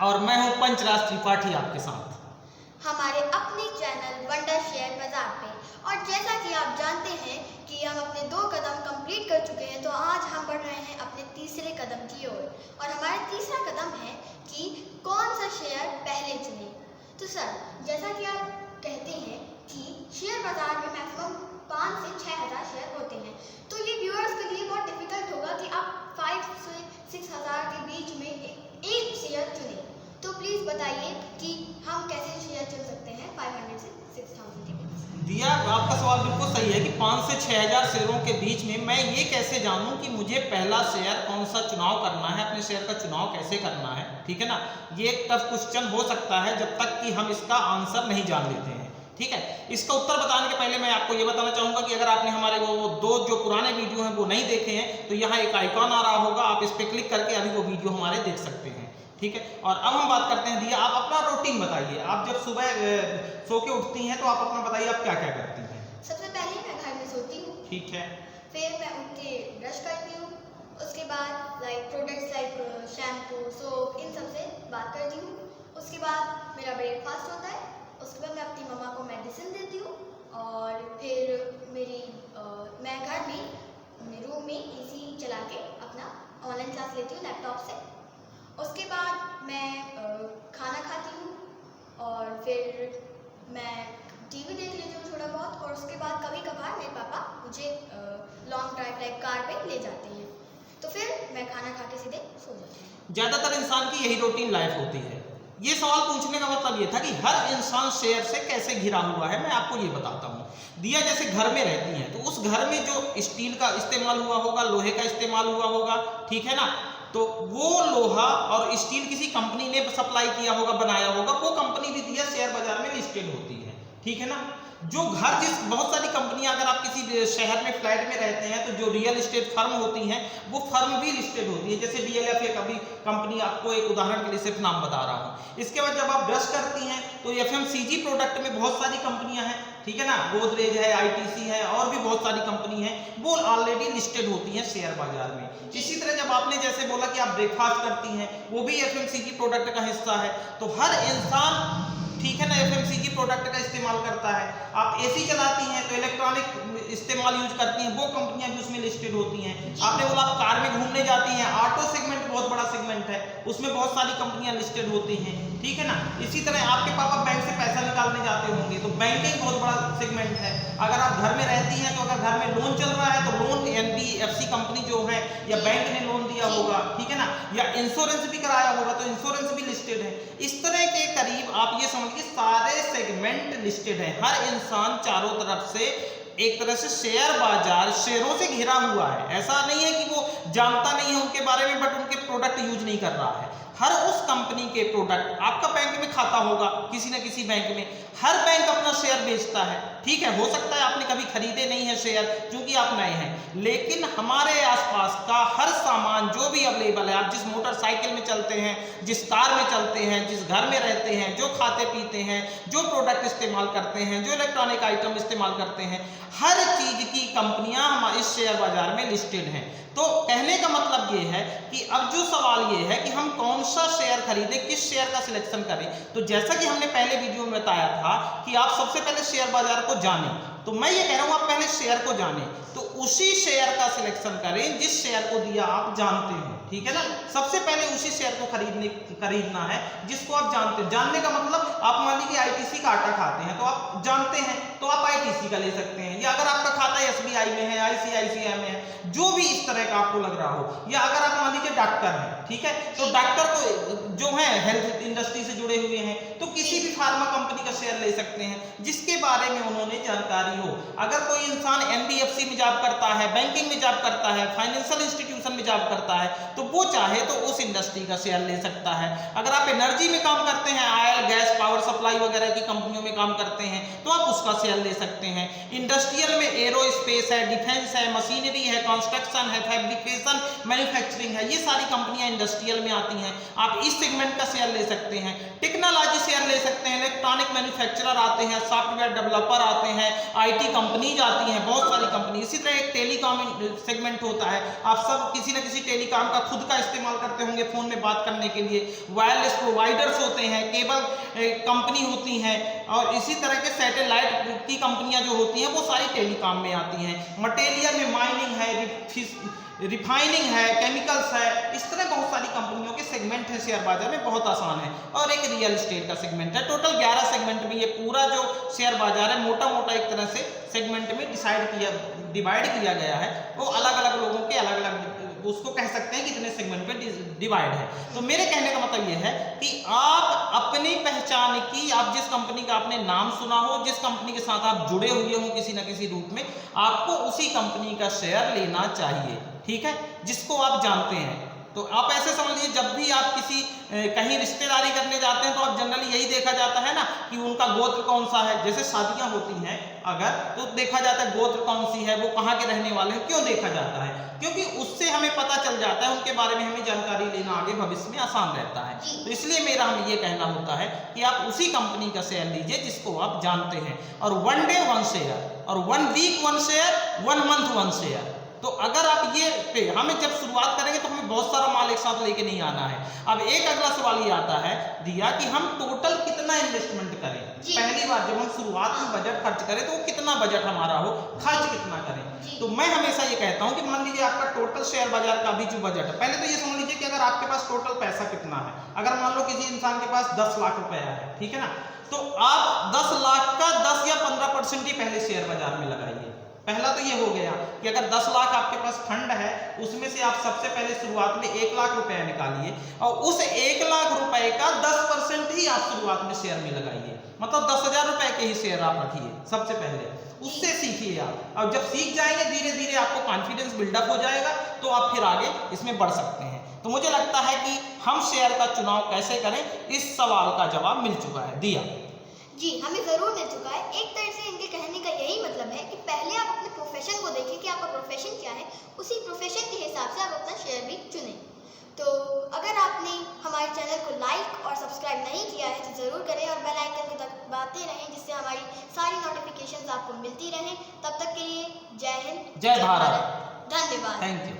और मैं हूं पंचराज त्रिपाठी आपके साथ हमारे अपने चैनल वंडर शेयर बाजार पे। और जैसा कि आप जानते हैं कि हम अपने 2 कदम कंप्लीट कर चुके हैं, तो आज हम बढ़ रहे हैं अपने तीसरे कदम की ओर। और हमारा तीसरा कदम है कि कौन सा शेयर पहले चुने। तो सर, जैसा कि आप कहते हैं कि शेयर बाजार में मैक्सिमम 5 से 6 हज़ार शेयर होते हैं, तो ये व्यूअर्स के लिए बहुत डिफिकल्ट होगा कि आप 5 से 6 हज़ार के बीच में एक शेयर चुने। तो प्लीज़ बताइए कि हम कैसे शेयर चुन सकते हैं 500 से 6000 के बीच। दिया, आपका सवाल बिल्कुल सही है कि 5 से 6 हज़ार शेयरों के बीच में मैं ये कैसे जानूं कि मुझे पहला शेयर कौन सा चुनाव करना है, अपने शेयर का चुनाव कैसे करना है। ठीक है ना, ये एक टफ क्वेश्चन हो सकता है जब तक कि हम इसका आंसर नहीं जान लेते हैं। ठीक है, इसका उत्तर बताने के पहले मैं आपको ये बताना चाहूंगा कि अगर आपने हमारे वो 2 जो पुराने वीडियो हैं वो नहीं देखे हैं, तो यहाँ एक आइकॉन आ रहा होगा, आप इस पर क्लिक करके अभी वो वीडियो हमारे देख सकते हैं। ठीक है, और अब हम बात करते हैं दिया, आप अपना रूटीन बताइए। आप जब सुबह सो के उठती हैं तो आप अपना बताइए आप क्या क्या करती हैं। सबसे पहले मैं घर में सोती हूँ। ठीक है, फिर मैं उठ के ब्रश करती हूँ। उसके बाद प्रोडक्ट्स लाइक शैम्पू, सोप, इन सब से बात करती हूँ। उसके बाद मेरा ब्रेकफास्ट होता है। उसके बाद मैं अपनी मम्मा को मेडिसिन देती हूँ। और फिर मैं घर में अपने रूम में एसी चला के अपना ऑनलाइन क्लास लेती हूँ लैपटॉप से। उसके बाद मैं खाना खाती हूँ और फिर मैं टीवी देख लेती हूँ थोड़ा बहुत। और उसके बाद कभी कभार मेरे पापा मुझे लॉन्ग ड्राइव लाइक कार पे ले जाते हैं, तो फिर मैं खाना खा के सीधे सो जाती हूँ। ज्यादातर इंसान की यही रूटीन लाइफ होती है। ये सवाल पूछने का मतलब ये था कि हर इंसान शेयर से कैसे घिरा हुआ है। मैं आपको ये बताता हूँ दिया, जैसे घर में रहती हैं तो उस घर में जो स्टील का इस्तेमाल हुआ होगा, लोहे का इस्तेमाल हुआ होगा, ठीक है ना, तो वो लोहा और स्टील किसी कंपनी ने सप्लाई किया होगा, बनाया होगा, वो कंपनी भी दिया शेयर बाजार में लिस्टेड होती है। ठीक है ना, जो घर बहुत सारी कंपनियां, अगर आप किसी शहर में फ्लैट में रहते हैं तो जो रियल एस्टेट फर्म होती हैं वो फर्म भी लिस्टेड होती है। जैसे DLF एक अभी कंपनी, आपको एक उदाहरण के लिए सिर्फ नाम बता रहा हूँ। इसके बाद जब आप ब्रश करती हैं तो FMCG प्रोडक्ट में बहुत सारी कंपनियां हैं, ठीक है ना, गोदरेज है, ITC है, और भी बहुत सारी कंपनी है, वो ऑलरेडी लिस्टेड होती हैं शेयर बाजार में। इसी तरह जब आपने जैसे बोला कि आप ब्रेकफास्ट करती हैं, वो भी FMCG प्रोडक्ट का हिस्सा है। तो हर इंसान, ठीक है ना, FMCG प्रोडक्ट का इस्तेमाल करता है। आप AC चलाती हैं तो इलेक्ट्रॉनिक इस्तेमाल यूज करती हैं, वो कंपनियां भी उसमें लिस्टेड होती हैं। आपने बोला आप कार में घूमने जाती हैं, ऑटो सेगमेंट बहुत बड़ा सेगमेंट है, उसमें बहुत सारी कंपनियां लिस्टेड होती हैं। ठीक है ना, इसी तरह आपके पापा बैंक से पैसा निकालने जाते होंगे तो बैंकिंग बहुत बड़ा सेगमेंट है। अगर आप घर में रहती हैं तो अगर घर में लोन चल रहा है तो लोन NBFC कंपनी जो है या बैंक ने लोन दिया होगा, ठीक है ना, या इंश्योरेंस भी कराया होगा तो इंश्योरेंस भी लिस्टेड है। इस तरह के करीब आप ये समझ कि सारे सेगमेंट लिस्टेड है। हर इंसान चारों तरफ से एक तरह से शेयर बाजार, शेयरों से घिरा हुआ है। ऐसा नहीं है कि वो जानता नहीं है उनके बारे में, बट उनके प्रोडक्ट यूज नहीं कर रहा है। हर उस कंपनी के प्रोडक्ट, आपका बैंक में खाता होगा किसी न किसी बैंक में, हर बैंक अपना शेयर बेचता है। ठीक है, हो सकता है आपने कभी खरीदे नहीं है शेयर क्योंकि आप नए हैं, लेकिन हमारे आसपास का हर सामान जो भी अवेलेबल है, आप जिस मोटरसाइकिल में चलते हैं, जिस कार में चलते हैं, जिस घर में रहते हैं, जो खाते पीते हैं, जो प्रोडक्ट इस्तेमाल करते हैं, जो इलेक्ट्रॉनिक आइटम इस्तेमाल करते हैं, हर चीज की कंपनियां हमारे इस शेयर बाजार में लिस्टेड हैं। तो कहने का मतलब ये है कि अब जो सवाल ये है कि हम कौन सा शेयर खरीदें, किस शेयर का सिलेक्शन करें। तो जैसा कि हमने पहले वीडियो में बताया था कि आप सबसे पहले शेयर बाजार को जानें, तो मैं ये कह रहा हूं आप पहले शेयर को जानें, तो उसी शेयर का सिलेक्शन करें जिस शेयर को दिया आप जानते हो। ठीक है ना, सबसे पहले उसी शेयर को खरीदना है जिसको आप जानते हैं। जानने का मतलब, आप मान लीजिए ITC का आटा खाते हैं तो आप जानते हैं तो आप ITC का ले सकते हैं, या अगर आपका खाता SBI में है, ICICI में है, जो भी इस तरह का आपको लग रहा हो, या अगर आप मान लीजिए डॉक्टर हैं, ठीक है, तो डॉक्टर को जो है हेल्थ इंडस्ट्री से जुड़े हुए हैं तो किसी भी फार्मा कंपनी का शेयर ले सकते हैं जिसके बारे में उन्होंने जानकारी हो। अगर कोई इंसान NBFC में जॉब करता है, बैंकिंग में जॉब करता है, फाइनेंशियल इंस्टीट्यूशन में जॉब करता है, तो वो चाहे तो उस इंडस्ट्री का शेयर ले सकता है। अगर आप एनर्जी में काम करते हैं, ऑयल गैस पावर सप्लाई वगैरह की कंपनियों में काम करते हैं, तो आप उसका शेयर ले सकते हैं। इंडस्ट्रियल में एरोस्पेस है, डिफेंस है, मशीनरी है, कंस्ट्रक्शन है, फैब्रिकेशन, मैन्युफैक्चरिंग है, ये सारी कंपनियां इंडस्ट्रियल में आती हैं, आप इस सेगमेंट का शेयर ले सकते हैं। टेक्नोलॉजी शेयर ले सकते हैं, इलेक्ट्रॉनिक मैन्युफैक्चरर आते हैं, सॉफ्टवेयर डेवलपर आते हैं, IT कंपनीज आती हैं, बहुत सारी कंपनी। इसी तरह एक टेलीकॉम सेगमेंट होता है, आप सब किसी न किसी टेलीकॉम का खुद का इस्तेमाल करते होंगे फ़ोन में बात करने के लिए, वायरलेस प्रोवाइडर्स होते हैं, केबल कंपनी होती हैं, और इसी तरह के सैटेलाइट की कंपनियां जो होती हैं वो सारी टेलीकॉम में आती हैं। मटेरियल में माइनिंग है, रिफाइनिंग है, केमिकल्स है, इस तरह बहुत सारी कंपनियों के सेगमेंट है शेयर बाजार में, बहुत आसान है। और एक रियल एस्टेट का सेगमेंट है। टोटल 11 सेगमेंट में ये पूरा जो शेयर बाजार है मोटा मोटा एक तरह से सेगमेंट में डिवाइड किया गया है। वो अलग अलग लोगों के अलग अलग उसको कह सकते हैं कि इतने सेगमेंट में डिवाइड है। तो मेरे कहने का मतलब ये है कि आप अपनी पहचान की, आप जिस कंपनी का आपने नाम सुना हो, जिस कंपनी के साथ आप जुड़े हुए हो किसी ना किसी रूप में, आपको उसी कंपनी का शेयर लेना चाहिए, ठीक है, जिसको आप जानते हैं। तो आप ऐसे समझ लीजिए, जब भी आप किसी कहीं रिश्तेदारी करने जाते हैं तो आप जनरली यही देखा जाता है ना कि उनका गोत्र कौन सा है। जैसे शादियां होती हैं अगर, तो देखा जाता है गोत्र कौन सी है, वो कहाँ के रहने वाले हैं। क्यों देखा जाता है? क्योंकि उससे हमें पता चल जाता है, उनके बारे में हमें जानकारी लेना आगे भविष्य में आसान रहता है। तो इसलिए मेरा हमें ये कहना होता है कि आप उसी कंपनी का शेयर लीजिए जिसको आप जानते हैं। और 1 डे 1 शेयर, और 1 वीक 1 शेयर, 1 मंथ 1 शेयर। तो अगर आप ये हमें जब शुरुआत करेंगे तो हमें बहुत सारा माल एक साथ लेके नहीं आना है। अब एक अगला सवाल ये आता है दिया कि हम टोटल कितना इन्वेस्टमेंट करें। पहली बार जब हम शुरुआत में बजट खर्च करें तो कितना बजट हमारा हो, खर्च कितना करें। तो मैं हमेशा ये कहता हूं कि मान लीजिए आपका टोटल शेयर बाजार का भी जो बजट है, पहले तो ये समझ लीजिए कि अगर आपके पास टोटल पैसा कितना है। अगर मान लो किसी इंसान के पास 10 लाख रुपया है, ठीक है ना, तो आप 10 लाख का 10 या 15% ही पहले शेयर बाजार में लगाइए। पहला तो ये हो गया कि अगर 10 लाख आपके पास फंड है, उसमें से आप सबसे पहले शुरुआत में 1 लाख रुपया निकालिए और उस 1 लाख रुपए का 10% ही आप शुरुआत में शेयर में लगाइए। मतलब 10,000 रुपए के ही शेयर आप रखिए सबसे पहले, उससे सीखिए आप। और जब सीख जाएंगे धीरे धीरे आपको कॉन्फिडेंस बिल्डअप हो जाएगा, तो आप फिर आगे इसमें बढ़ सकते हैं। तो मुझे लगता है कि हम शेयर का चुनाव कैसे करें, इस सवाल का जवाब मिल चुका है। दिया जी, हमें ज़रूर मिल चुका है। एक तरह से इनके कहने का यही मतलब है कि पहले आप अपने प्रोफेशन को देखें कि आपका प्रोफेशन क्या है, उसी प्रोफेशन के हिसाब से आप अपना शेयर भी चुनें। तो अगर आपने हमारे चैनल को लाइक और सब्सक्राइब नहीं किया है तो ज़रूर करें और बेल आइकन को दबाते रहें, जिससे हमारी सारी नोटिफिकेशंस आपको मिलती रहें। तब तक के लिए जय हिंद, जय भारत, धन्यवाद। Thank you.